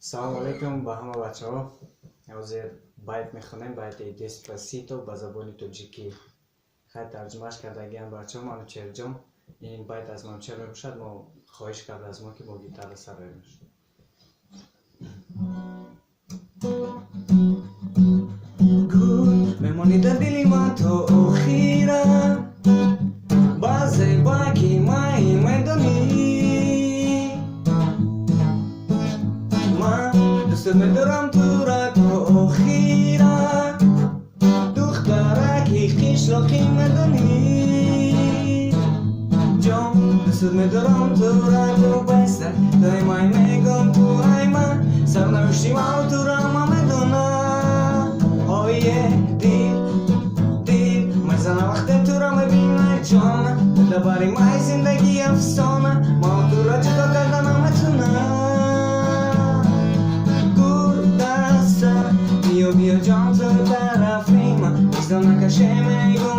سلام علیکم به همه بچه ها. اوزی بیت میخونیم، بیت دیسپاسیتو به زبان توجیکی. خیلی ترجمهش کردگی هم بچه ها. منو چرجم این بیت از من چرا میشد، ما خواهش کرد از ما که با گیتار سر بایمش. گود بمانی در دلی من تو اخیرم، بازه باکی مای میدونی دوست می‌دارم تو را تو اخیرا، دخترکی خیشلاقی میدونی جان. دوست می‌دارم تو را تو بسته، دایمای میگم تو ای من سرنوشتی ما تو را ما میدونم. آیه دل میزنه وقت تو را میبینه جان، درباره مای زندگی افسانه، ما تو را جدا کردن نمیتونم. بیا جان تو طرفی من، ایزا نکشه میگو